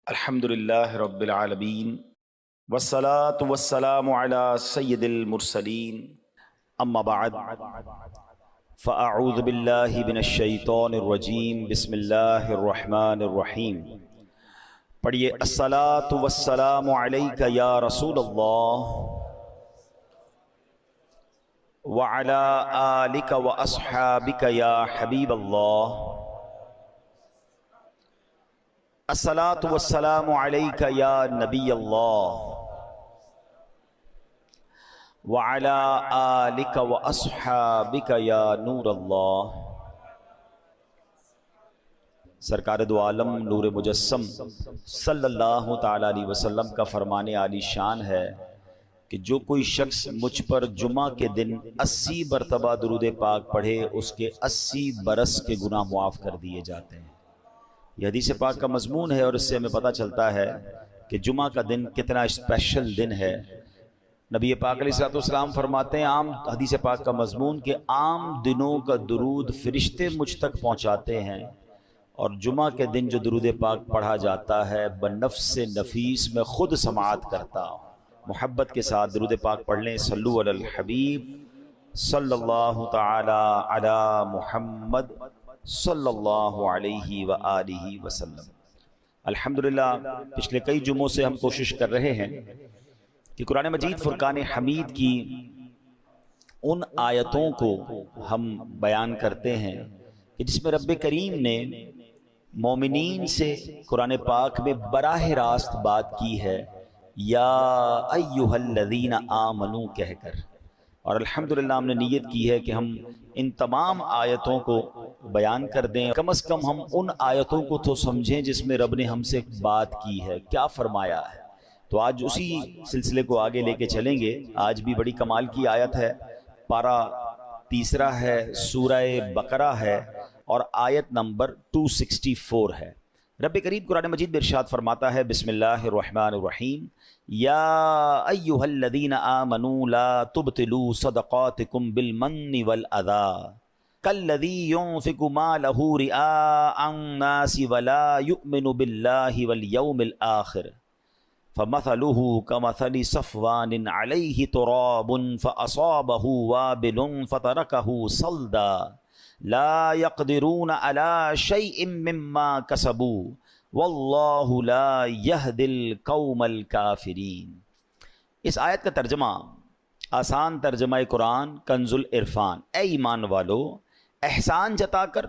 الحمدللہ رب العالمین والصلاة والسلام علی سید المرسلین اما بعد فاعوذ باللہ من الشیطان الرجیم بسم اللہ الرحمن الرحیم۔ پڑھیے الصلاة والسلام علیک یا رسول اللہ وعلی آلک واصحابک یا حبیب اللہ۔ الصلاة والسلام علیک یا نبی اللہ وعلی آلک واصحابک یا نور اللہ۔ سرکار دو عالم نور مجسم صلی اللہ تعالی علیہ وسلم کا فرمان عالی شان ہے کہ جو کوئی شخص مجھ پر جمعہ کے دن 80 مرتبہ درود پاک پڑھے اس کے 80 برس کے گناہ معاف کر دیے جاتے ہیں۔ یہ حدیث پاک کا مضمون ہے اور اس سے ہمیں پتہ چلتا ہے کہ جمعہ کا دن کتنا اسپیشل دن ہے۔ نبی پاک علیہ السلام فرماتے ہیں عام حدیث پاک کا مضمون کہ عام دنوں کا درود فرشتے مجھ تک پہنچاتے ہیں، اور جمعہ کے دن جو درود پاک پڑھا جاتا ہے بنفس نفیس میں خود سماعت کرتا ہوں۔ محبت کے ساتھ درود پاک پڑھ لیں۔ صلو علی الحبیب صلی اللہ تعالی علی محمد صلی اللہ علیہ وآلہ وسلم۔ الحمدللہ پچھلے کئی جمعوں سے ہم کوشش کر رہے ہیں کہ قرآن مجید فرقان حمید کی ان آیتوں کو ہم بیان کرتے ہیں کہ جس میں رب کریم نے مومنین سے قرآن پاک میں براہ راست بات کی ہے، یا ایہا الذین آمنو کہہ کر، اور الحمدللہ ہم نے نیت کی ہے کہ ہم ان تمام آیتوں کو بیان کر دیں، کم از کم ہم ان آیتوں کو تو سمجھیں جس میں رب نے ہم سے بات کی ہے، کیا فرمایا ہے۔ تو آج اسی سلسلے کو آگے لے کے چلیں گے۔ آج بھی بڑی کمال کی آیت ہے، پارہ 3 ہے، سورہ بقرہ ہے اور آیت نمبر 264 ہے۔ رب کریم قرآن مجید میں ارشاد فرماتا ہے، بسم اللہ الرحمن الرحیم، یا ایہا الذین آمنوا لا تبطلوا صدقاتکم بالمن والأذی کالذی ينفق مالہ رئاء الناس ولا یؤمن باللہ والیوم الآخر فمثلہ کمثل صفوان علیہ تراب فأصابہ وابل فترکہ صلدا لا يقدرون على شيء مما كسبوا واللہ لا يهدي القوم الكافرین۔ اس آیت کا ترجمہ، آسان ترجمہ قرآن کنز العرفان، اے ایمان والو احسان جتا کر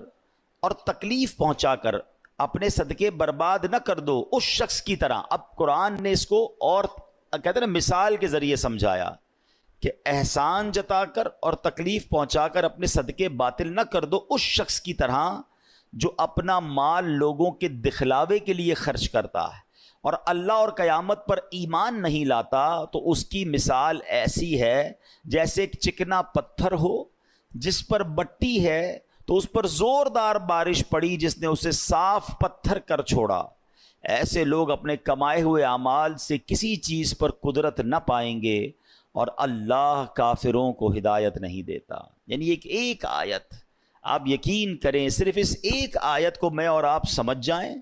اور تکلیف پہنچا کر اپنے صدقے برباد نہ کر دو اس شخص کی طرح۔ اب قرآن نے اس کو اور کہتے ہیں نا مثال کے ذریعے سمجھایا کہ احسان جتا کر اور تکلیف پہنچا کر اپنے صدقے باطل نہ کر دو اس شخص کی طرح جو اپنا مال لوگوں کے دکھلاوے کے لیے خرچ کرتا ہے اور اللہ اور قیامت پر ایمان نہیں لاتا، تو اس کی مثال ایسی ہے جیسے ایک چکنا پتھر ہو جس پر مٹی ہے تو اس پر زوردار بارش پڑی جس نے اسے صاف پتھر کر چھوڑا۔ ایسے لوگ اپنے کمائے ہوئے اعمال سے کسی چیز پر قدرت نہ پائیں گے اور اللہ کافروں کو ہدایت نہیں دیتا۔ یعنی ایک آیت، آپ یقین کریں صرف اس ایک آیت کو میں اور آپ سمجھ جائیں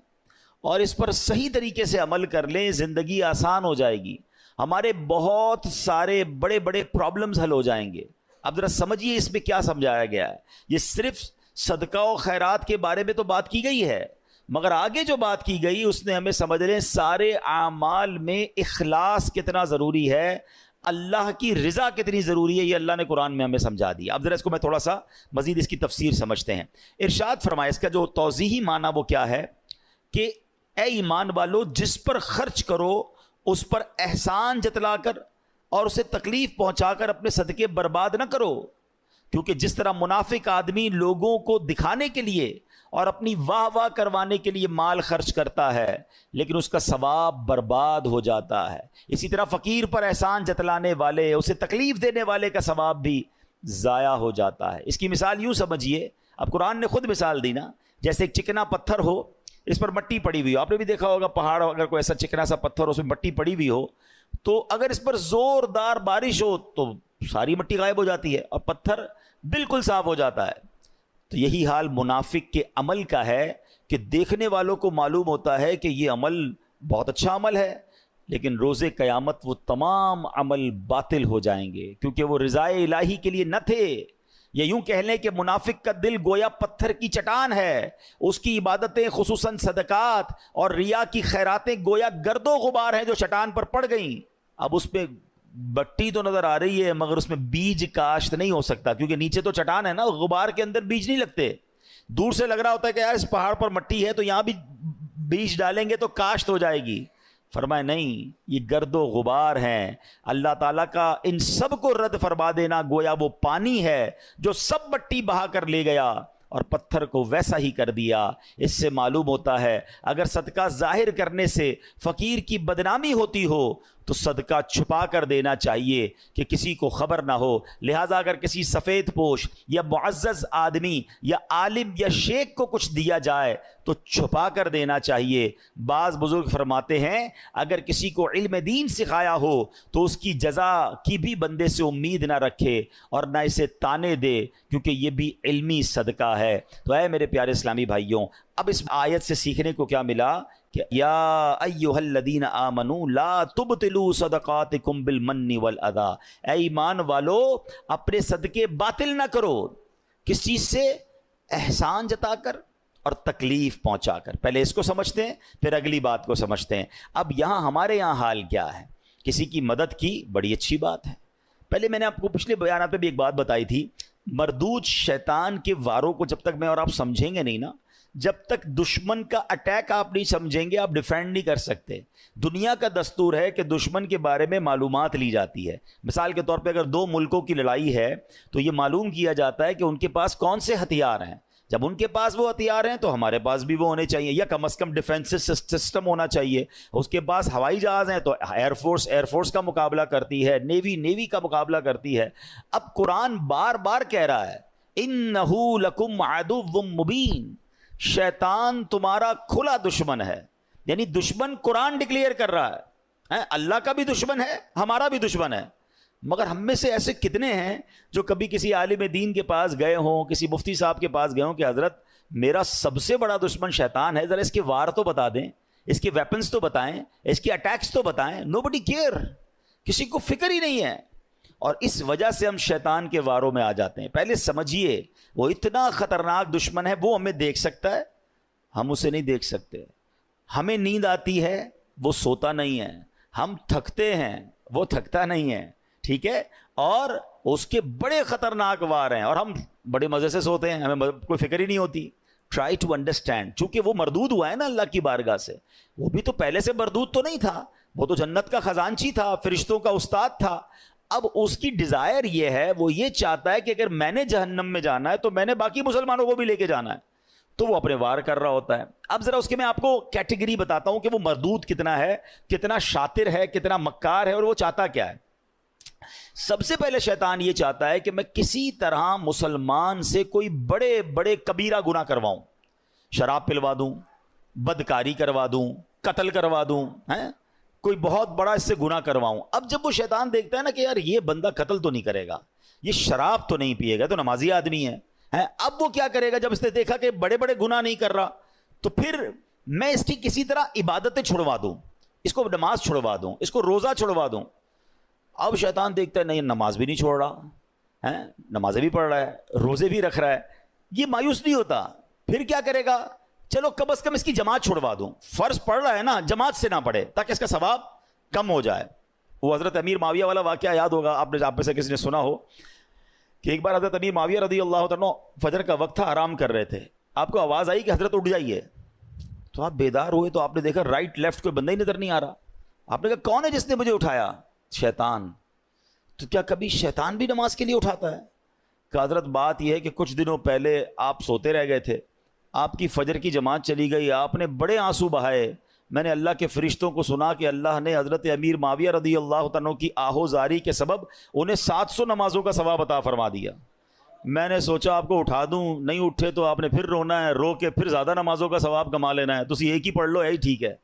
اور اس پر صحیح طریقے سے عمل کر لیں، زندگی آسان ہو جائے گی، ہمارے بہت سارے بڑے بڑے پرابلمز حل ہو جائیں گے۔ اب ذرا سمجھیے اس میں کیا سمجھایا گیا ہے۔ یہ صرف صدقہ و خیرات کے بارے میں تو بات کی گئی ہے، مگر آگے جو بات کی گئی اس نے ہمیں سمجھ لیں سارے اعمال میں اخلاص کتنا ضروری ہے، اللہ کی رضا کتنی ضروری ہے، یہ اللہ نے قرآن میں ہمیں سمجھا دیا۔ اب ذرا اس کو میں تھوڑا سا مزید اس کی تفسیر سمجھتے ہیں۔ ارشاد فرمایا، اس کا جو توضیحی معنی وہ کیا ہے کہ اے ایمان والو جس پر خرچ کرو اس پر احسان جتلا کر اور اسے تکلیف پہنچا کر اپنے صدقے برباد نہ کرو، کیونکہ جس طرح منافق آدمی لوگوں کو دکھانے کے لیے اور اپنی واہ واہ کروانے کے لیے مال خرچ کرتا ہے لیکن اس کا ثواب برباد ہو جاتا ہے، اسی طرح فقیر پر احسان جتلانے والے، اسے تکلیف دینے والے کا ثواب بھی ضائع ہو جاتا ہے۔ اس کی مثال یوں سمجھیے، اب قرآن نے خود مثال دی نا، جیسے ایک چکنا پتھر ہو اس پر مٹی پڑی ہوئی ہو، آپ نے بھی دیکھا ہوگا پہاڑ اگر کوئی ایسا چکنا سا پتھر ہو اس میں مٹی پڑی ہوئی ہو تو اگر اس پر زوردار بارش ہو تو ساری مٹی غائب ہو جاتی ہے اور پتھر بالکل صاف ہو جاتا ہے۔ تو یہی حال منافق کے عمل کا ہے کہ دیکھنے والوں کو معلوم ہوتا ہے کہ یہ عمل بہت اچھا عمل ہے، لیکن روز قیامت وہ تمام عمل باطل ہو جائیں گے، کیونکہ وہ رضائے الہی کے لیے نہ تھے۔ یا یوں کہہ لیں کہ منافق کا دل گویا پتھر کی چٹان ہے، اس کی عبادتیں خصوصاً صدقات اور ریا کی خیراتیں گویا گرد و غبار ہیں جو چٹان پر پڑ گئیں۔ اب اس پہ بٹی تو نظر آ رہی ہے مگر اس میں بیج کاشت نہیں ہو سکتا، کیونکہ نیچے تو چٹان ہے نا، غبار کے اندر بیج نہیں لگتے۔ دور سے لگ رہا ہوتا ہے کہ یار اس پہاڑ پر مٹی ہے تو یہاں بھی بیج ڈالیں گے تو کاشت ہو جائے گی۔ فرمائے نہیں، یہ گرد و غبار ہیں۔ اللہ تعالیٰ کا ان سب کو رد فرما دینا گویا وہ پانی ہے جو سب مٹی بہا کر لے گیا اور پتھر کو ویسا ہی کر دیا۔ اس سے معلوم ہوتا ہے اگر صدقہ ظاہر کرنے سے فقیر کی بدنامی ہوتی ہو تو صدقہ چھپا کر دینا چاہیے کہ کسی کو خبر نہ ہو۔ لہٰذا اگر کسی سفید پوش یا معزز آدمی یا عالم یا شیخ کو کچھ دیا جائے تو چھپا کر دینا چاہیے۔ بعض بزرگ فرماتے ہیں اگر کسی کو علم دین سکھایا ہو تو اس کی جزا کی بھی بندے سے امید نہ رکھے اور نہ اسے تانے دے، کیونکہ یہ بھی علمی صدقہ ہے۔ تو اے میرے پیارے اسلامی بھائیوں، اب اس آیت سے سیکھنے کو کیا ملا کہ یا ایھا الذین آمنوا لا تبطلوا صدقاتکم بالمن والاذی، اے ایمان والو اپنے صدقے باطل نہ کرو۔ کس چیز سے؟ احسان جتا کر اور تکلیف پہنچا کر۔ پہلے اس کو سمجھتے ہیں پھر اگلی بات کو سمجھتے ہیں۔ اب یہاں ہمارے یہاں حال کیا ہے؟ کسی کی مدد کی بڑی اچھی بات ہے۔ پہلے میں نے آپ کو پچھلے بیانات میں بھی ایک بات بتائی تھی، مردود شیطان کے واروں کو جب تک میں اور آپ سمجھیں گے نہیں نا، جب تک دشمن کا اٹیک آپ نہیں سمجھیں گے آپ ڈیفینڈ نہیں کر سکتے۔ دنیا کا دستور ہے کہ دشمن کے بارے میں معلومات لی جاتی ہے۔ مثال کے طور پہ اگر دو ملکوں کی لڑائی ہے تو یہ معلوم کیا جاتا ہے کہ ان کے پاس کون سے ہتھیار ہیں۔ جب ان کے پاس وہ ہتھیار ہیں تو ہمارے پاس بھی وہ ہونے چاہیے، یا کم از کم ڈیفینس سسٹم ہونا چاہیے۔ اس کے پاس ہوائی جہاز ہیں تو ایئر فورس کا مقابلہ کرتی ہے، نیوی کا مقابلہ کرتی ہے۔ اب قرآن بار بار کہہ رہا ہے اِنَّهُ لَكُمْ عَدُوٌّ مُبِينٌ، شیطان تمہارا کھلا دشمن ہے۔ یعنی دشمن قرآن ڈکلیئر کر رہا ہے، اللہ کا بھی دشمن ہے، ہمارا بھی دشمن ہے۔ مگر ہم میں سے ایسے کتنے ہیں جو کبھی کسی عالم دین کے پاس گئے ہوں، کسی مفتی صاحب کے پاس گئے ہوں کہ حضرت میرا سب سے بڑا دشمن شیطان ہے، ذرا اس کے وار تو بتا دیں، اس کے ویپنز تو بتائیں، اس کے اٹیکس تو بتائیں۔ نوبڈی کیئر، کسی کو فکر ہی نہیں ہے۔ اور اس وجہ سے ہم شیطان کے واروں میں آ جاتے ہیں۔ پہلے سمجھیے وہ اتنا خطرناک دشمن ہے، وہ ہمیں دیکھ سکتا ہے، ہم اسے نہیں دیکھ سکتے۔ ہمیں نیند آتی ہے، وہ سوتا نہیں ہے۔ ہم تھکتے ہیں، وہ تھکتا نہیں ہے، ٹھیک ہے؟ اور اس کے بڑے خطرناک وار ہیں اور ہم بڑے مزے سے سوتے ہیں، ہمیں کوئی فکر ہی نہیں ہوتی۔ ٹرائی ٹو انڈرسٹینڈ، چونکہ وہ مردود ہوا ہے نا اللہ کی بارگاہ سے، وہ بھی تو پہلے سے مردود تو نہیں تھا، وہ تو جنت کا خزانچی تھا، فرشتوں کا استاد تھا۔ اب اس کی ڈیزائر یہ ہے، وہ یہ چاہتا ہے کہ اگر میں نے جہنم میں جانا ہے تو میں نے باقی مسلمانوں کو بھی لے کے جانا ہے، تو وہ اپنے وار کر رہا ہوتا ہے۔ اب ذرا اس کے میں آپ کو کیٹیگری بتاتا ہوں کہ وہ مردود کتنا ہے، کتنا شاطر ہے، کتنا مکار ہے، اور وہ چاہتا کیا ہے۔ سب سے پہلے شیطان یہ چاہتا ہے کہ میں کسی طرح مسلمان سے کوئی بڑے بڑے کبیرہ گناہ کرواؤں، شراب پلوا دوں، بدکاری کروا دوں، قتل کروا دوں، کوئی بہت بڑا اس سے گناہ کرواؤں۔ اب جب وہ شیطان دیکھتا ہے نا کہ یار یہ بندہ قتل تو نہیں کرے گا، یہ شراب تو نہیں پیے گا، تو نمازی آدمی ہے، اب وہ کیا کرے گا؟ جب اس نے دیکھا کہ بڑے بڑے گناہ نہیں کر رہا تو پھر میں اس کی کسی طرح عبادتیں چھڑوا دوں، اس کو نماز چھڑوا دوں، اس کو روزہ چھڑوا دوں۔ اب شیطان دیکھتا ہے نہیں، نماز بھی نہیں چھوڑ رہا، نمازیں بھی پڑھ رہا ہے، روزے بھی رکھ رہا ہے، یہ مایوس نہیں ہوتا۔ پھر کیا کرے گا؟ چلو کم از کم اس کی جماعت چھڑوا دوں، فرض پڑھ رہا ہے نا، جماعت سے نہ پڑھے تاکہ اس کا ثواب کم ہو جائے۔ وہ حضرت امیر معاویہ والا واقعہ یاد ہوگا آپ میں سے کسی نے سنا ہو کہ ایک بار حضرت امیر معاویہ رضی اللہ عنہ فجر کا وقت تھا، آرام کر رہے تھے، آپ کو آواز آئی کہ حضرت اٹھ جائیے، تو آپ بیدار ہوئے تو آپ نے دیکھا رائٹ لیفٹ کوئی بندہ ہی نظر نہیں آ رہا۔ آپ نے کہا کون ہے جس نے مجھے اٹھایا؟ شیطان۔ تو کیا کبھی شیطان بھی نماز کے لیے اٹھاتا ہے؟ کہ حضرت بات یہ ہے کہ کچھ دنوں پہلے آپ سوتے رہ گئے تھے، آپ کی فجر کی جماعت چلی گئی، آپ نے بڑے آنسو بہائے، میں نے اللہ کے فرشتوں کو سنا کہ اللہ نے حضرت امیر معاویہ رضی اللہ عنہ کی آہو زاری کے سبب انہیں 700 نمازوں کا ثواب عطا فرما دیا۔ میں نے سوچا آپ کو اٹھا دوں، نہیں اٹھے تو آپ نے پھر رونا ہے، رو کے پھر زیادہ نمازوں کا ثواب کما لینا ہے، تو اسی ایک ہی پڑھ لو، یہی ٹھیک ہے۔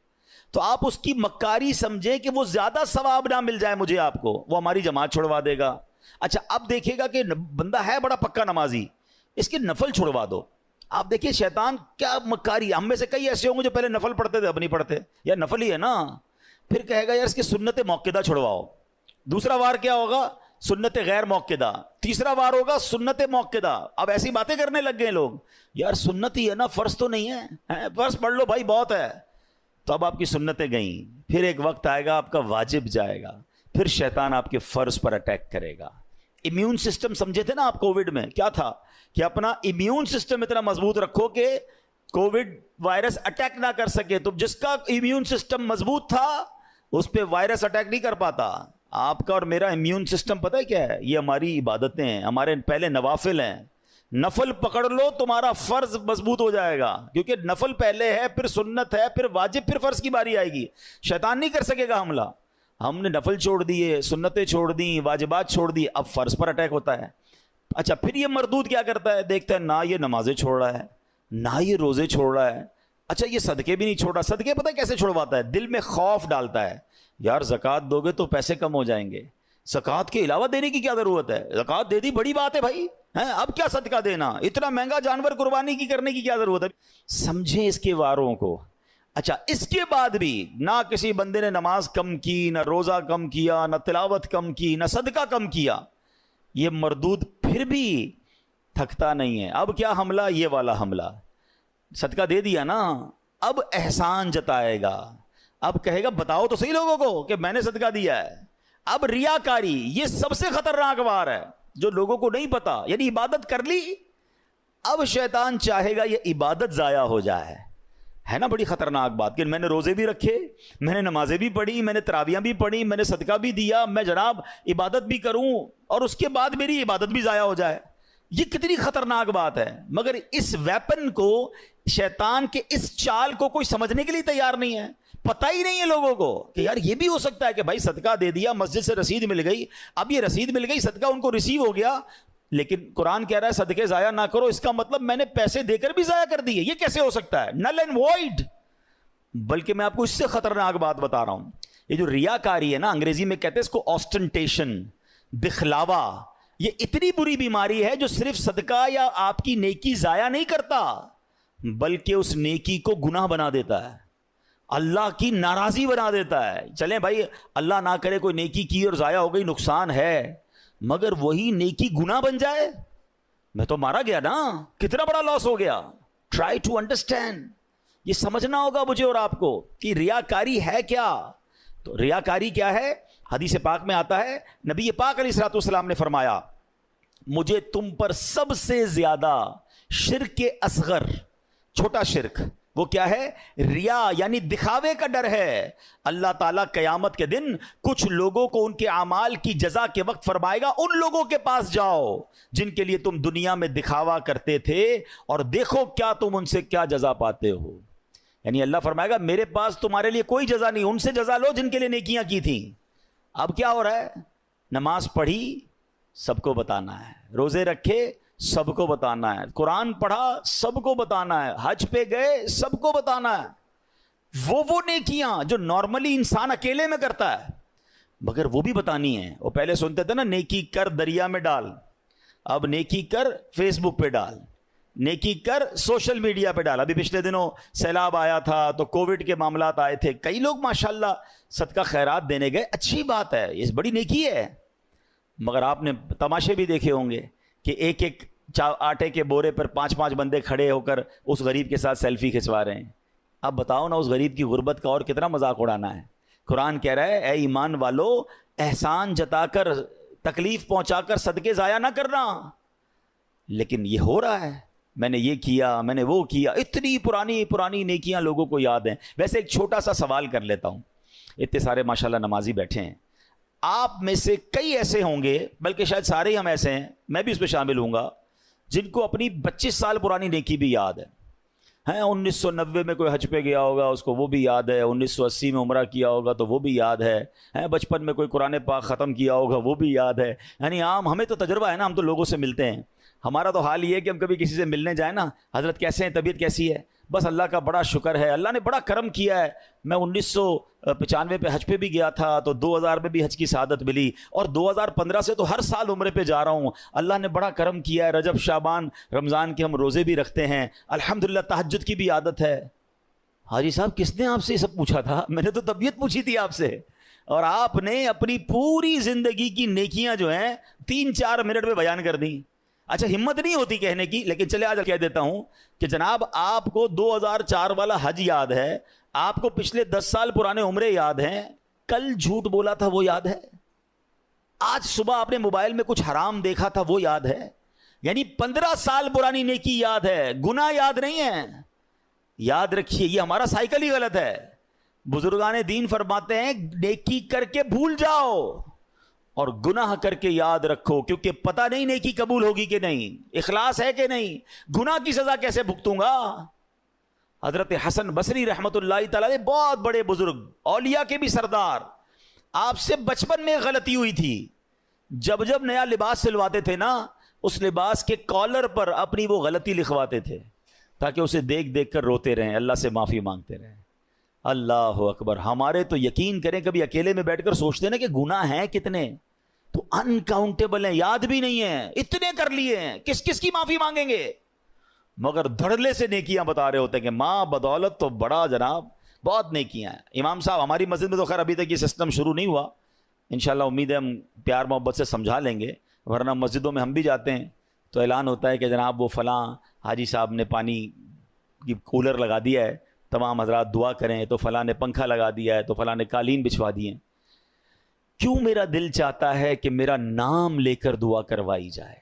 تو آپ اس کی مکاری سمجھیں کہ وہ زیادہ ثواب نہ مل جائے مجھے، آپ کو وہ ہماری جماعت چھڑوا دے گا۔ اچھا اب دیکھے گا کہ بندہ ہے بڑا پکا نمازی، اس کے نفل چھڑوا دو، آپ دیکھیے شیطان کیا مکاری. ہم میں سے کئی ایسے ہوں گے جو پہلے نفل پڑھتے تھے اب نہیں پڑھتے, یا نفل ہی ہے نا, پھر کہے گا یار اس کی سنت موقدہ چھڑواؤ. دوسرا وار کیا ہوگا؟ سنت غیر موقدہ. تیسرا وار ہوگا سنت موقدہ. اب ایسی باتیں کرنے لگ گئے لوگ, یار سنت ہی ہے نا, فرض تو نہیں ہے, فرض پڑھ لو بھائی بہت ہے. تو اب آپ کی سنتیں گئیں, پھر ایک وقت آئے گا آپ کا واجب جائے گا, پھر شیطان آپ کے فرض پر اٹیک کرے گا. امیون سسٹم سمجھے تھے نا آپ کووڈ میں, کیا تھا کہ اپنا امیون سسٹم اتنا مضبوط رکھو کہ کووڈ وائرس اٹیک نہ کر سکے. تو جس کا امیون سسٹم مضبوط تھا اس پہ وائرس اٹیک نہیں کر پاتا. آپ کا اور میرا امیون سسٹم پتہ ہے کیا ہے؟ یہ ہماری عبادتیں ہیں, ہمارے پہلے نوافل ہیں. نفل پکڑ لو تمہارا فرض مضبوط ہو جائے گا, کیونکہ نفل پہلے ہے, پھر سنت ہے, پھر واجب, پھر فرض کی باری آئے گی. شیطان نہیں کر سکے گا حملہ. ہم نے نفل چھوڑ دیے, سنتیں چھوڑ دیں, واجبات چھوڑ دی, اب فرض پر اٹیک ہوتا ہے. اچھا پھر یہ مردود کیا کرتا ہے؟ دیکھتا ہے نہ یہ نمازیں چھوڑ رہا ہے, نہ یہ روزے چھوڑ رہا ہے, اچھا یہ صدقے بھی نہیں چھوڑ رہا. صدقے پتہ ہے کیسے چھوڑواتا ہے؟ دل میں خوف ڈالتا ہے, یار زکوٰۃ دو گے تو پیسے کم ہو جائیں گے, زکوٰۃ کے علاوہ دینے کی کیا ضرورت ہے, زکوٰۃ دے دی بڑی بات ہے بھائی, اب کیا صدقہ دینا, اتنا مہنگا جانور قربانی کی کرنے کی کیا ضرورت ہے. سمجھیں اس کے واروں کو. اچھا اس کے بعد بھی نہ کسی بندے نے نماز کم کی, نہ روزہ کم کیا, نہ تلاوت کم کی, نہ صدقہ کم کیا, یہ مردود پھر بھی تھکتا نہیں ہے. اب کیا حملہ؟ یہ والا حملہ. صدقہ دے دیا نا, اب احسان جتائے گا, اب کہے گا بتاؤ تو صحیح لوگوں کو کہ میں نے صدقہ دیا ہے. اب ریاکاری یہ سب سے خطرناک وار ہے جو لوگوں کو نہیں پتا. یعنی عبادت کر لی, اب شیطان چاہے گا یہ عبادت ضائع ہو جائے. ہے نا بڑی خطرناک بات کہ میں نے روزے بھی رکھے, میں نے نمازیں بھی پڑھی, میں نے تراویحیں بھی پڑھی, میں نے صدقہ بھی دیا, میں جناب عبادت بھی کروں, اور اس کے بعد میری عبادت بھی ضائع ہو جائے. یہ کتنی خطرناک بات ہے. مگر اس ویپن کو, شیطان کے اس چال کو کوئی سمجھنے کے لیے تیار نہیں ہے. پتہ ہی نہیں ہے لوگوں کو کہ یار یہ بھی ہو سکتا ہے کہ بھائی صدقہ دے دیا, مسجد سے رسید مل گئی, اب یہ رسید مل گئی, صدقہ ان کو ریسیو ہو گیا, لیکن قرآن کہہ رہا ہے صدقے ضائع نہ کرو, اس کا مطلب میں نے پیسے دے کر بھی ضائع کر دیے. یہ کیسے ہو سکتا ہے؟ Null and void. بلکہ میں آپ کو اس سے خطرناک بات بتا رہا ہوں. یہ جو ریاکاری ہے نا, انگریزی میں کہتے ہیں اس کو آسٹنٹیشن, دکھلاوا, یہ اتنی بری بیماری ہے جو صرف صدقہ یا آپ کی نیکی ضائع نہیں کرتا بلکہ اس نیکی کو گناہ بنا دیتا ہے, اللہ کی ناراضی بنا دیتا ہے. چلیں بھائی اللہ نہ کرے کوئی نیکی کی اور ضائع ہو گئی, نقصان ہے, مگر وہی نیکی گناہ بن جائے, میں تو مارا گیا نا, کتنا بڑا لاس ہو گیا. ٹرائی ٹو انڈرسٹینڈ, یہ سمجھنا ہوگا مجھے اور آپ کو کہ ریاکاری ہے کیا. تو ریاکاری کیا ہے؟ حدیث پاک میں آتا ہے, نبی پاک علیہ الصلوۃ والسلام نے فرمایا مجھے تم پر سب سے زیادہ شرک اصغر, چھوٹا شرک, وہ کیا ہے؟ ریا, یعنی دکھاوے کا ڈر ہے. اللہ تعالیٰ قیامت کے دن کچھ لوگوں کو ان کے اعمال کی جزا کے وقت فرمائے گا ان لوگوں کے پاس جاؤ جن کے لیے تم دنیا میں دکھاوا کرتے تھے اور دیکھو کیا تم ان سے کیا جزا پاتے ہو. یعنی اللہ فرمائے گا میرے پاس تمہارے لیے کوئی جزا نہیں, ان سے جزا لو جن کے لیے نیکیاں کی تھیں. اب کیا ہو رہا ہے؟ نماز پڑھی سب کو بتانا ہے, روزے رکھے سب کو بتانا ہے, قرآن پڑھا سب کو بتانا ہے, حج پہ گئے سب کو بتانا ہے. وہ نیکیاں جو نارملی انسان اکیلے میں کرتا ہے مگر وہ بھی بتانی ہے. وہ پہلے سنتے تھے نا نیکی کر دریا میں ڈال, اب نیکی کر فیس بک پہ ڈال, نیکی کر سوشل میڈیا پہ ڈال. ابھی پچھلے دنوں سیلاب آیا تھا تو کووڈ کے معاملات آئے تھے, کئی لوگ ماشاءاللہ صدقہ خیرات دینے گئے, اچھی بات ہے, یہ بڑی نیکی ہے. مگر آپ نے تماشے بھی دیکھے ہوں گے کہ ایک ایک آٹے کے بورے پر 5 بندے کھڑے ہو کر اس غریب کے ساتھ سیلفی کھنچوا رہے ہیں. اب بتاؤ نا اس غریب کی غربت کا اور کتنا مذاق اڑانا ہے. قرآن کہہ رہا ہے اے ایمان والو احسان جتا کر, تکلیف پہنچا کر صدقے ضائع نہ کرنا. لیکن یہ ہو رہا ہے, میں نے یہ کیا, میں نے وہ کیا, اتنی پرانی نیکیاں لوگوں کو یاد ہیں. ویسے ایک چھوٹا سا سوال کر لیتا ہوں, اتنے سارے ماشاءاللہ نمازی بیٹھے ہیں, آپ میں سے کئی ایسے ہوں گے, بلکہ شاید سارے ہی ہم ایسے ہیں, میں بھی اس پہ شامل ہوں گا, جن کو اپنی 25 سال پرانی نیکی بھی یاد ہے. 1990 میں کوئی حج پہ گیا ہوگا اس کو وہ بھی یاد ہے, 1980 میں عمرہ کیا ہوگا تو وہ بھی یاد ہے, بچپن میں کوئی قرآن پاک ختم کیا ہوگا وہ بھی یاد ہے. یعنی عام ہمیں تو تجربہ ہے نا, ہم تو لوگوں سے ملتے ہیں. ہمارا تو حال یہ ہے کہ ہم کبھی کسی سے ملنے جائیں نا, حضرت کیسے ہیں, طبیعت کیسی ہے, بس اللہ کا بڑا شکر ہے, اللہ نے بڑا کرم کیا ہے. میں 1995 پہ حج پہ بھی گیا تھا تو 2000 میں بھی حج کی سعادت ملی, اور 2015 سے تو ہر سال عمرے پہ جا رہا ہوں. اللہ نے بڑا کرم کیا ہے, رجب شعبان رمضان کے ہم روزے بھی رکھتے ہیں, الحمدللہ تہجد کی بھی عادت ہے. حاجی صاحب کس نے آپ سے یہ سب پوچھا تھا؟ میں نے تو طبیعت پوچھی تھی آپ سے, اور آپ نے اپنی پوری زندگی کی نیکیاں جو ہیں 3-4 منٹ میں بیان کر دیں. اچھا ہمت نہیں ہوتی کہنے کی, لیکن چلے آج کہہ دیتا ہوں کہ جناب آپ کو 2004 والا حج یاد ہے, آپ کو پچھلے 10 سال پرانے عمرے یاد ہیں, کل جھوٹ بولا تھا وہ یاد ہے, آج صبح آپ نے موبائل میں کچھ حرام دیکھا تھا وہ یاد ہے, یعنی 15 سال پرانی نیکی یاد ہے, گناہ یاد نہیں ہے. یاد رکھیے یہ ہمارا سائیکل ہی غلط ہے. بزرگان دین فرماتے ہیں نیکی کر کے بھول جاؤ اور گناہ کر کے یاد رکھو, کیونکہ پتہ نہیں نیکی قبول ہوگی کہ نہیں, اخلاص ہے کہ نہیں, گناہ کی سزا کیسے بھگتوں گا. حضرت حسن بصری رحمت اللہ تعالی بہت بڑے بزرگ, اولیاء کے بھی سردار, آپ سے بچپن میں غلطی ہوئی تھی. جب جب نیا لباس سلواتے تھے نا, اس لباس کے کالر پر اپنی وہ غلطی لکھواتے تھے تاکہ اسے دیکھ دیکھ کر روتے رہیں, اللہ سے معافی مانگتے رہیں. اللہ اکبر. ہمارے تو یقین کریں کبھی اکیلے میں بیٹھ کر سوچتے نا کہ گناہ ہیں کتنے, تو انکاؤنٹیبل ہیں, یاد بھی نہیں ہیں, اتنے کر لیے ہیں, کس کس کی معافی مانگیں گے. مگر دھڑلے سے نیکیاں بتا رہے ہوتے ہیں کہ ماں بدولت تو بڑا جناب بہت نیکیاں ہیں. امام صاحب ہماری مسجد میں تو خیر ابھی تک یہ سسٹم شروع نہیں ہوا, انشاءاللہ امید ہے ہم پیار محبت سے سمجھا لیں گے, ورنہ مسجدوں میں ہم بھی جاتے ہیں تو اعلان ہوتا ہے کہ جناب وہ فلاں حاجی صاحب نے پانی کی کولر لگا دیا ہے, تمام حضرات دعا کریں, تو فلاں نے پنکھا لگا دیا ہے, تو فلاں نے قالین بچھوا دیے. کیوں میرا دل چاہتا ہے کہ میرا نام لے کر دعا کروائی جائے.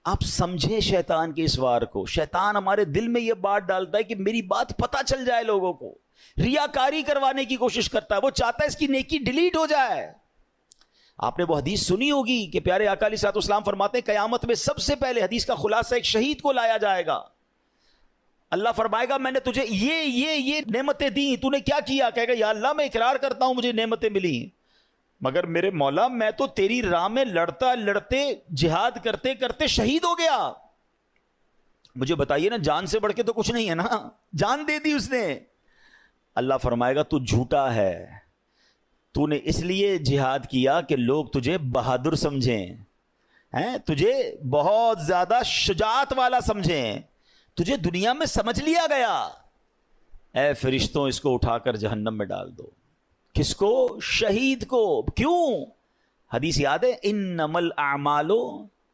آپ سمجھیں شیطان کے اس وار کو. شیطان ہمارے دل میں یہ بات ڈالتا ہے کہ میری بات پتہ چل جائے لوگوں کو, ریاکاری کروانے کی کوشش کرتا ہے, وہ چاہتا ہے اس کی نیکی ڈیلیٹ ہو جائے. آپ نے وہ حدیث سنی ہوگی کہ پیارے آقا علیہ الصلوۃ والسلام فرماتے ہیں قیامت میں سب سے پہلے, حدیث کا خلاصہ, ایک شہید کو لایا جائے گا. اللہ فرمائے گا میں نے تجھے یہ نعمتیں دیں, تو نے کیا کیا؟ کہے گا یا اللہ میں اقرار کرتا ہوں مجھے نعمتیں ملی, مگر میرے مولا میں تو تیری راہ میں لڑتے جہاد کرتے کرتے شہید ہو گیا. مجھے بتائیے نا, جان سے بڑھ کے تو کچھ نہیں ہے نا, جان دے دی اس نے. اللہ فرمائے گا تو جھوٹا ہے, تو نے اس لیے جہاد کیا کہ لوگ تجھے بہادر سمجھیں, تجھے بہت زیادہ شجاعت والا سمجھیں, تجھے دنیا میں سمجھ لیا گیا. اے فرشتوں اس کو اٹھا کر جہنم میں ڈال دو. کس کو؟ شہید کو. کیوں؟ حدیث یاد ہے, انما الاعمال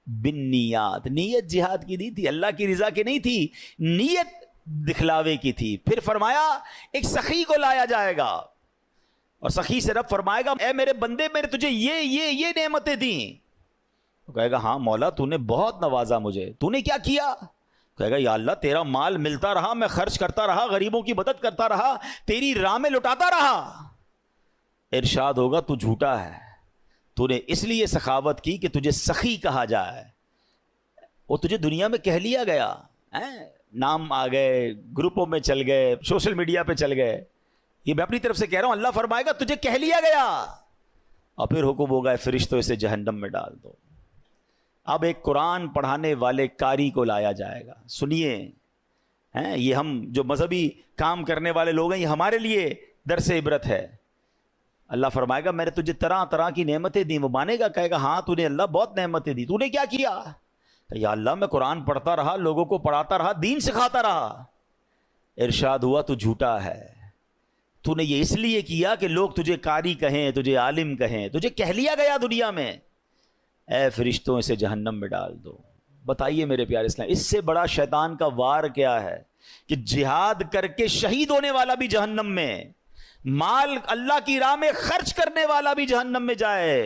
بالنیات. نیت جہاد کی نہیں تھی, اللہ کی رضا کی نہیں تھی, نیت دکھلاوے کی تھی. پھر فرمایا ایک سخی کو لایا جائے گا, اور سخی سے رب فرمائے گا اے میرے بندے میں نے تجھے یہ نعمتیں دیں. تو کہے گا ہاں مولا تو نے بہت نوازا مجھے, تو نے کیا کیا؟ کہے گا یا اللہ تیرا مال ملتا رہا, میں خرچ کرتا رہا, غریبوں کی مدد کرتا رہا, تیری راہ میں لٹاتا رہا. ارشاد ہوگا تو جھوٹا ہے, تو نے اس لیے سخاوت کی کہ تجھے سخی کہا جائے, وہ تجھے دنیا میں کہہ لیا گیا, نام آ گئے, گروپوں میں چل گئے, سوشل میڈیا پہ چل گئے. یہ میں اپنی طرف سے کہہ رہا ہوں, اللہ فرمائے گا تجھے کہہ لیا گیا, اور پھر حکم ہوگا فرشتوں اسے جہنم میں ڈال دو. اب ایک قرآن پڑھانے والے قاری کو لایا جائے گا. سنیے, یہ ہم جو مذہبی کام کرنے والے لوگ ہیں یہ ہمارے لیے درس عبرت ہے. اللہ فرمائے گا میں نے تجھے طرح طرح کی نعمتیں دی. وہ مانے گا, کہے گا ہاں تو نے اللہ بہت نعمتیں دی, تو نے کیا کیا؟ یا اللہ میں قرآن پڑھتا رہا, لوگوں کو پڑھاتا رہا, دین سکھاتا رہا. ارشاد ہوا تو جھوٹا ہے, تو نے یہ اس لیے کیا کہ لوگ تجھے قاری کہیں, تجھے عالم کہیں, تجھے کہہ لیا گیا دنیا میں. اے فرشتوں اسے جہنم میں ڈال دو. بتائیے میرے پیارے اسلام, اس سے بڑا شیطان کا وار کیا ہے کہ جہاد کر کے شہید ہونے والا بھی جہنم میں, مال اللہ کی راہ میں خرچ کرنے والا بھی جہنم میں جائے,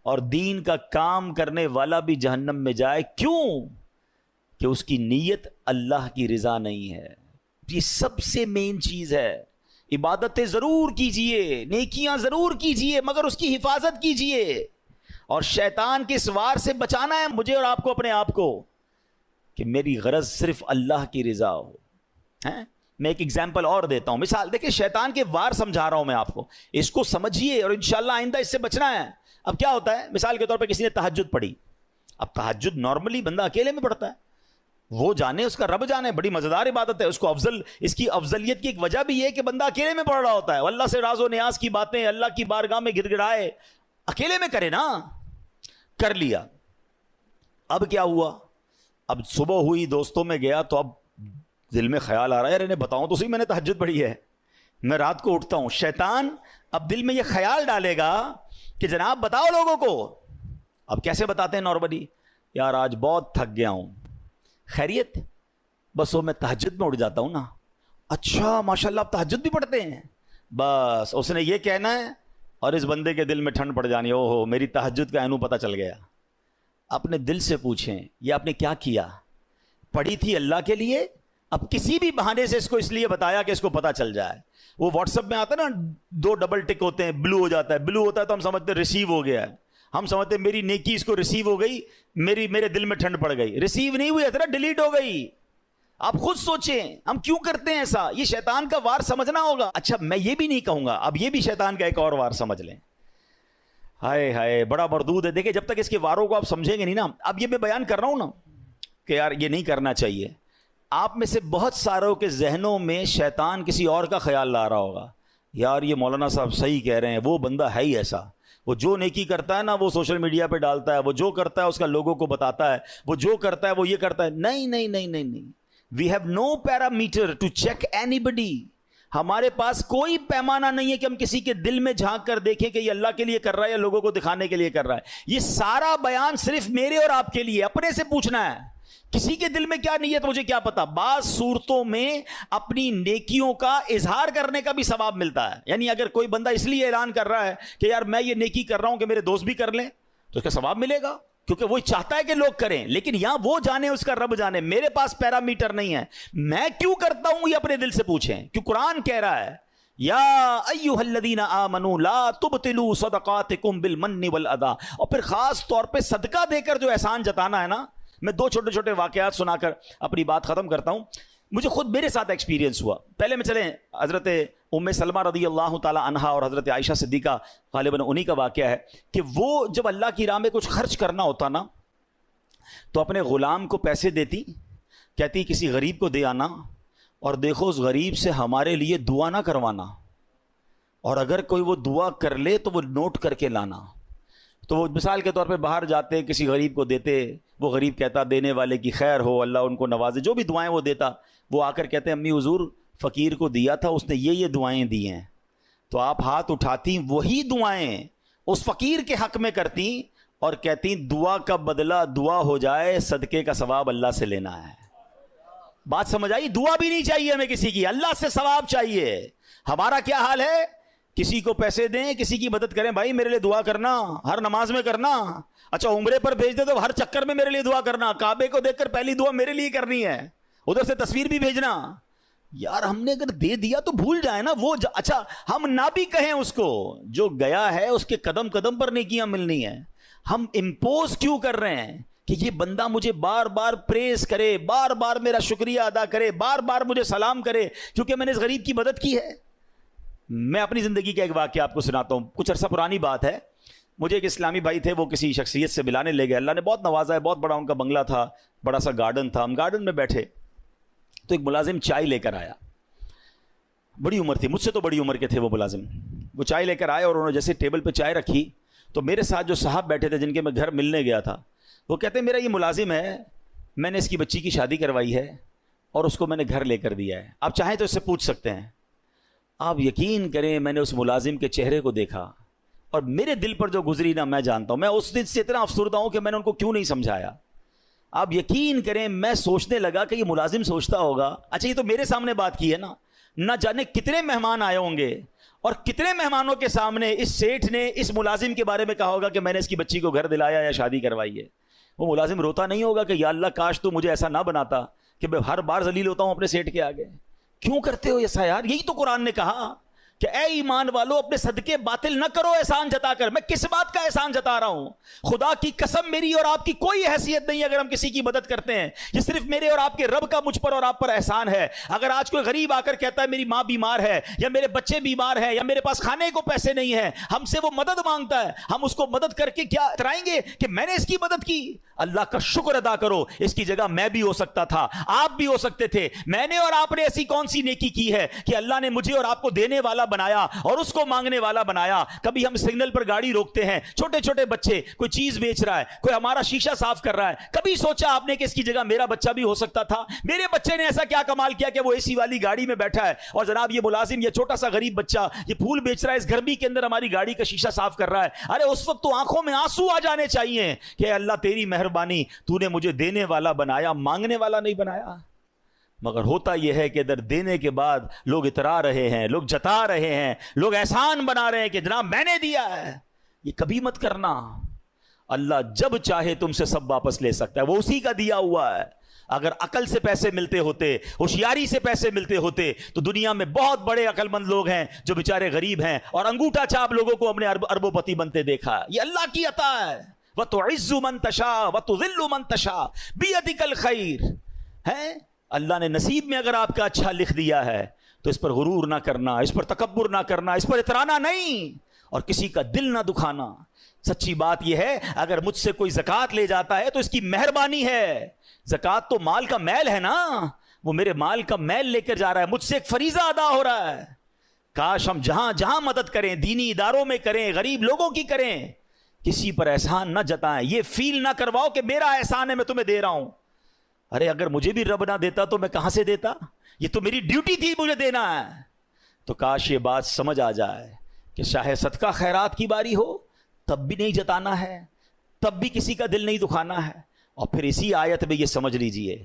اور دین کا کام کرنے والا بھی جہنم میں جائے. کیوں؟ کہ اس کی نیت اللہ کی رضا نہیں ہے. یہ سب سے مین چیز ہے. عبادتیں ضرور کیجئے, نیکیاں ضرور کیجئے, مگر اس کی حفاظت کیجئے. اور شیطان کے اس وار سے بچانا ہے مجھے اور آپ کو, اپنے آپ کو, کہ میری غرض صرف اللہ کی رضا ہو. میں ایک ایگزامپل اور دیتا ہوں, مثال دیکھیں, شیطان کے وار سمجھا رہا ہوں میں آپ کو, اس کو سمجھیے اور انشاءاللہ آئندہ اس سے بچنا ہے. اب کیا ہوتا ہے, مثال کے طور پہ کسی نے تہجد پڑھی. اب تہجد نارملی بندہ اکیلے میں پڑھتا ہے, وہ جانے، اس کا رب جانے. بڑی مزیدار عبادت ہے. اس کو اس کی افضلیت کی ایک وجہ بھی یہ کہ بندہ اکیلے میں پڑھ رہا ہوتا ہے. اللہ سے راز و نیاز کی باتیں اللہ کی بارگاہ میں گڑ گڑائے، اکیلے میں کرے نا. کر لیا. اب کیا ہوا؟ اب صبح ہوئی، دوستوں میں گیا تو اب دل میں خیال آ رہا ہے، یار انہیں بتاؤں تو صحیح میں نے تہجد پڑھی ہے، میں رات کو اٹھتا ہوں. شیطان اب دل میں یہ خیال ڈالے گا کہ جناب بتاؤ لوگوں کو. اب کیسے بتاتے ہیں نارملی؟ یار آج بہت تھک گیا ہوں. خیریت؟ بس وہ میں تہجد میں اٹھ جاتا ہوں نا. اچھا ماشاءاللہ آپ تہجد بھی پڑھتے ہیں؟ بس اس نے یہ کہنا ہے اور اس بندے کے دل میں ٹھنڈ پڑ جانی، او ہو میری تہجد کا اینو پتہ چل گیا. اپنے دل سے پوچھیں یہ آپ نے کیا کیا؟ پڑھی تھی اللہ کے لیے، اب کسی بھی بہانے سے اس کو اس لیے بتایا کہ اس کو پتہ چل جائے. وہ واٹس ایپ میں آتا ہے نا، 2 ڈبل ٹک ہوتے ہیں، بلو ہو جاتا ہے. بلو ہوتا ہے تو ہم سمجھتے ہیں ریسیو ہو گیا ہے، ہم سمجھتے ہیں میری نیکی اس کو ریسیو ہو گئی، میرے دل میں ٹھنڈ پڑ گئی. ریسیو نہیں ہوئی، اتنا ڈیلیٹ ہو گئی. آپ خود سوچیں ہم کیوں کرتے ہیں ایسا. یہ شیطان کا وار سمجھنا ہوگا. اچھا میں یہ بھی نہیں کہوں گا، اب یہ بھی شیطان کا ایک اور وار سمجھ لیں. ہائے ہائے بڑا مردود ہے. دیکھیں جب تک اس کے واروں کو آپ سمجھیں گے نہیں نا. اب یہ میں بیان کر رہا ہوں نا کہ یار یہ نہیں کرنا چاہیے. آپ میں سے بہت ساروں کے ذہنوں میں شیطان کسی اور کا خیال لا رہا ہوگا، یار یہ مولانا صاحب صحیح کہہ رہے ہیں، وہ بندہ ہے ہی ایسا، وہ جو نیکی کرتا ہے نا وہ سوشل میڈیا پہ ڈالتا ہے، وہ جو کرتا ہے اس کا لوگوں کو بتاتا ہے، وہ جو کرتا ہے وہ یہ کرتا ہے. نہیں نہیں نہیں نہیں نہیں. We have no parameter to check anybody. ہمارے پاس کوئی پیمانہ نہیں ہے کہ ہم کسی کے دل میں جھانک کر دیکھیں کہ یہ اللہ کے لیے کر رہا ہے یا لوگوں کو دکھانے کے لیے کر رہا ہے. یہ سارا بیان صرف میرے اور آپ کے لیے، اپنے سے پوچھنا ہے. کسی کے دل میں کیا نیت مجھے کیا پتا. بعض صورتوں میں اپنی نیکیوں کا اظہار کرنے کا بھی ثواب ملتا ہے. یعنی اگر کوئی بندہ اس لیے اعلان کر رہا ہے کہ یار میں یہ نیکی کر رہا ہوں کہ میرے دوست بھی کر لیں، تو اس کا ثواب ملے گا، کیونکہ وہ چاہتا ہے کہ لوگ کریں. لیکن یہاں وہ جانے اس کا رب جانے، میرے پاس پیرامیٹر نہیں ہے. میں کیوں کرتا ہوں یہ اپنے دل سے پوچھیں. کیوں قرآن کہہ رہا ہے یا ایھا الذین آمنوا لا تبطلوا صدقاتکم بالمن والاذی. اور پھر خاص طور پہ صدقہ دے کر جو احسان جتانا ہے نا. میں 2 چھوٹے چھوٹے واقعات سنا کر اپنی بات ختم کرتا ہوں. مجھے خود میرے ساتھ ایکسپیرینس ہوا. پہلے میں چلیں حضرت ام سلمہ رضی اللہ تعالی عنہا اور حضرت عائشہ صدیقہ غالباً انہی کا واقعہ ہے کہ وہ جب اللہ کی راہ میں کچھ خرچ کرنا ہوتا نا تو اپنے غلام کو پیسے دیتی، کہتی کسی غریب کو دے آنا، اور دیکھو اس غریب سے ہمارے لیے دعا نہ کروانا، اور اگر کوئی وہ دعا کر لے تو وہ نوٹ کر کے لانا. تو وہ مثال کے طور پہ باہر جاتے کسی غریب کو دیتے، وہ غریب کہتا دینے والے کی خیر ہو، اللہ ان کو نوازے، جو بھی دعائیں وہ دیتا. وہ آ کر کہتے امی حضور فقیر کو دیا تھا، اس نے یہ دعائیں دی ہیں. تو آپ ہاتھ اٹھاتی وہی دعائیں اس فقیر کے حق میں کرتی اور کہتی دعا کا بدلہ دعا ہو جائے، صدقے کا ثواب اللہ سے لینا ہے. بات سمجھ آئی؟ دعا بھی نہیں چاہیے ہمیں کسی کی، اللہ سے ثواب چاہیے. ہمارا کیا حال ہے؟ کسی کو پیسے دیں، کسی کی مدد کریں، بھائی میرے لیے دعا کرنا، ہر نماز میں کرنا. اچھا عمرے پر بھیج دے تو ہر چکر میں میرے لیے دعا کرنا، کعبے کو دیکھ کر پہلی دعا میرے لیے کرنی ہے، ادھر سے تصویر بھی بھیجنا. یار ہم نے اگر دے دیا تو بھول جائے نا وہ اچھا ہم نہ بھی کہیں اس کو، جو گیا ہے اس کے قدم قدم پر نیکیاں ملنی ہیں. ہم امپوز کیوں کر رہے ہیں کہ یہ بندہ مجھے بار بار پریز کرے، بار بار میرا شکریہ ادا کرے، بار بار مجھے سلام کرے کیونکہ میں نے اس غریب کی مدد کی ہے. میں اپنی زندگی کا ایک واقعہ آپ کو سناتا ہوں. کچھ عرصہ پرانی بات ہے. مجھے ایک اسلامی بھائی تھے، وہ کسی شخصیت سے ملانے لے گئے. اللہ نے بہت نوازا ہے، بہت بڑا ان کا بنگلہ تھا، بڑا سا گارڈن تھا. ہم گارڈن میں بیٹھے تو ایک ملازم چائے لے کر آیا. بڑی عمر تھی، مجھ سے تو بڑی عمر کے تھے وہ ملازم. وہ چائے لے کر آئے اور انہوں نے جیسے ٹیبل پہ چائے رکھی تو میرے ساتھ جو صاحب بیٹھے تھے جن کے میں گھر ملنے گیا تھا، وہ کہتے ہیں میرا یہ ملازم ہے، میں نے اس کی بچی کی شادی کروائی ہے اور اس کو میں نے گھر لے کر دیا ہے، آپ چاہیں تو اس سے پوچھ سکتے ہیں. آپ یقین کریں میں نے اس ملازم کے چہرے کو دیکھا اور میرے دل پر جو گزری نا میں جانتا ہوں. میں اس دن سے اتنا افسردہ ہوں کہ میں نے ان کو کیوں نہیں سمجھایا. آپ یقین کریں میں سوچنے لگا کہ یہ ملازم سوچتا ہوگا اچھا یہ تو میرے سامنے بات کی ہے نا، نہ جانے کتنے مہمان آئے ہوں گے اور کتنے مہمانوں کے سامنے اس سیٹھ نے اس ملازم کے بارے میں کہا ہوگا کہ میں نے اس کی بچی کو گھر دلایا یا شادی کروائی ہے. وہ ملازم روتا نہیں ہوگا کہ یا اللہ کاش تو مجھے ایسا نہ بناتا کہ میں ہر بار ذلیل ہوتا ہوں اپنے سیٹھ کے آگے. کیوں کرتے ہو ایسا یار؟ یہی تو قرآن نے کہا کہ اے ایمان والو اپنے صدقے باطل نہ کرو احسان جتا کر. میں کس بات کا احسان جتا رہا ہوں؟ خدا کی قسم میری اور آپ کی کوئی حیثیت نہیں اگر ہم کسی کی مدد کرتے ہیں. یہ صرف میرے اور آپ کے رب کا مجھ پر اور آپ پر احسان ہے. اگر آج کوئی غریب آ کر کہتا ہے میری ماں بیمار ہے یا میرے بچے بیمار ہیں یا میرے پاس کھانے کو پیسے نہیں ہیں، ہم سے وہ مدد مانگتا ہے، ہم اس کو مدد کر کے کیا اترائیں گے کہ میں نے اس کی مدد کی؟ اللہ کا شکر ادا کرو، اس کی جگہ میں بھی ہو سکتا تھا، آپ بھی ہو سکتے تھے۔ میں نے اور آپ نے ایسی کون سی نیکی کی ہے کہ اللہ نے مجھے اور آپ کو دینے والا بنایا اور اس کو مانگنے والا بنایا؟ کبھی ہم سگنل پر گاڑی روکتے ہیں، چھوٹے چھوٹے بچے کوئی چیز بیچ رہا ہے، کوئی ہمارا شیشہ صاف کر رہا ہے، کبھی سوچا آپ نے کہ اس کی جگہ میرا بچہ بھی ہو سکتا تھا؟ میرے بچے نے ایسا کیا کمال کیا کہ وہ اے سی والی گاڑی میں بیٹھا ہے، اور جناب یہ ملازم، یہ چھوٹا سا غریب بچہ یہ پھول بیچ رہا ہے، اس گرمی کے اندر ہماری گاڑی کا شیشہ صاف کر رہا ہے۔ ارے اس وقت تو آنکھوں میں آنسو آ جانے چاہیے کہ اللہ تیری مہربانی، تو نے مجھے دینے والا بنایا، مانگنے والا نہیں بنایا۔ مگر ہوتا یہ ہے کہ ادھر دینے کے بعد لوگ اترا رہے ہیں، لوگ جتا رہے ہیں، لوگ احسان بنا رہے ہیں کہ جناب میں نے دیا ہے۔ یہ کبھی مت کرنا۔ اللہ جب چاہے تم سے سب واپس لے سکتا ہے، وہ اسی کا دیا ہوا ہے۔ اگر عقل سے پیسے ملتے ہوتے، ہوشیاری سے پیسے ملتے ہوتے، تو دنیا میں بہت بڑے عقل مند لوگ ہیں جو بیچارے غریب ہیں اور انگوٹھا چھاپ لوگوں کو اپنے اربوں پتی بنتے دیکھا۔ یہ اللہ کی عطا ہے۔ وَتُعِزُّ مَن تَشَاءُ وَتُذِلُّ مَن تَشَاءُ بِيَدِكَ الْخَيْرُ ہے۔ اللہ نے نصیب میں اگر آپ کا اچھا لکھ دیا ہے تو اس پر غرور نہ کرنا، اس پر تکبر نہ کرنا، اس پر اترانا نہیں، اور کسی کا دل نہ دکھانا۔ سچی بات یہ ہے، اگر مجھ سے کوئی زکوٰۃ لے جاتا ہے تو اس کی مہربانی ہے۔ زکوٰۃ تو مال کا میل ہے نا، وہ میرے مال کا میل لے کر جا رہا ہے، مجھ سے ایک فریضہ ادا ہو رہا ہے۔ کاش ہم جہاں جہاں مدد کریں، دینی اداروں میں کریں، غریب لوگوں کی کریں، کسی پر احسان نہ جتائیں، یہ فیل نہ کرواؤ کہ میرا احسان ہے میں تمہیں دے رہا ہوں۔ ارے اگر مجھے بھی رب نہ دیتا تو میں کہاں سے دیتا؟ یہ تو میری ڈیوٹی تھی، مجھے دینا ہے۔ تو کاش یہ بات سمجھ آ جائے کہ چاہے صدقہ خیرات کی باری ہو تب بھی نہیں جتانا ہے، تب بھی کسی کا دل نہیں دکھانا ہے۔ اور پھر اسی آیت میں یہ سمجھ لیجئے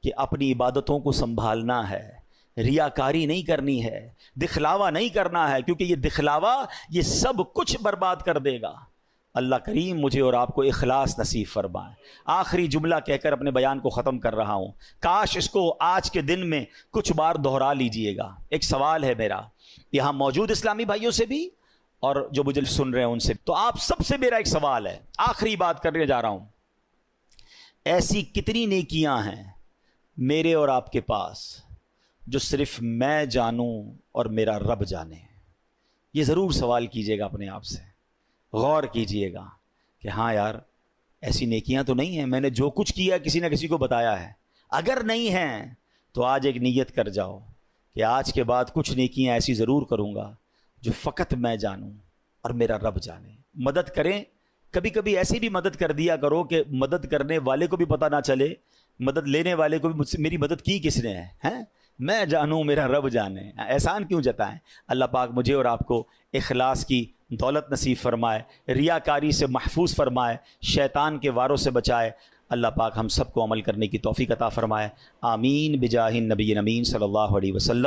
کہ اپنی عبادتوں کو سنبھالنا ہے، ریاکاری نہیں کرنی ہے، دکھلاوا نہیں کرنا ہے، کیونکہ یہ دکھلاوا یہ سب کچھ برباد کر دے گا۔ اللہ کریم مجھے اور آپ کو اخلاص نصیب فرمائے۔ آخری جملہ کہہ کر اپنے بیان کو ختم کر رہا ہوں، کاش اس کو آج کے دن میں کچھ بار دہرا لیجئے گا۔ ایک سوال ہے میرا یہاں موجود اسلامی بھائیوں سے بھی اور جو مجھے سن رہے ہیں ان سے، تو آپ سب سے میرا ایک سوال ہے، آخری بات کرنے جا رہا ہوں۔ ایسی کتنی نیکیاں ہیں میرے اور آپ کے پاس جو صرف میں جانوں اور میرا رب جانے؟ یہ ضرور سوال کیجئے گا اپنے آپ سے، غور کیجئے گا کہ ہاں یار ایسی نیکیاں تو نہیں ہیں، میں نے جو کچھ کیا کسی نہ کسی کو بتایا ہے۔ اگر نہیں ہیں تو آج ایک نیت کر جاؤ کہ آج کے بعد کچھ نیکیاں ایسی ضرور کروں گا جو فقط میں جانوں اور میرا رب جانے۔ مدد کریں، کبھی کبھی ایسی بھی مدد کر دیا کرو کہ مدد کرنے والے کو بھی پتہ نہ چلے، مدد لینے والے کو بھی مجھ سے میری مدد کی کس نے ہے، میں جانوں میرا رب جانے۔ احسان کیوں جتائیں؟ اللہ پاک مجھے اور آپ کو اخلاص کی دولت نصیب فرمائے، ریاکاری سے محفوظ فرمائے، شیطان کے واروں سے بچائے۔ اللہ پاک ہم سب کو عمل کرنے کی توفیق عطا فرمائے۔ آمین بجاہ النبی امین صلی اللہ علیہ وسلم۔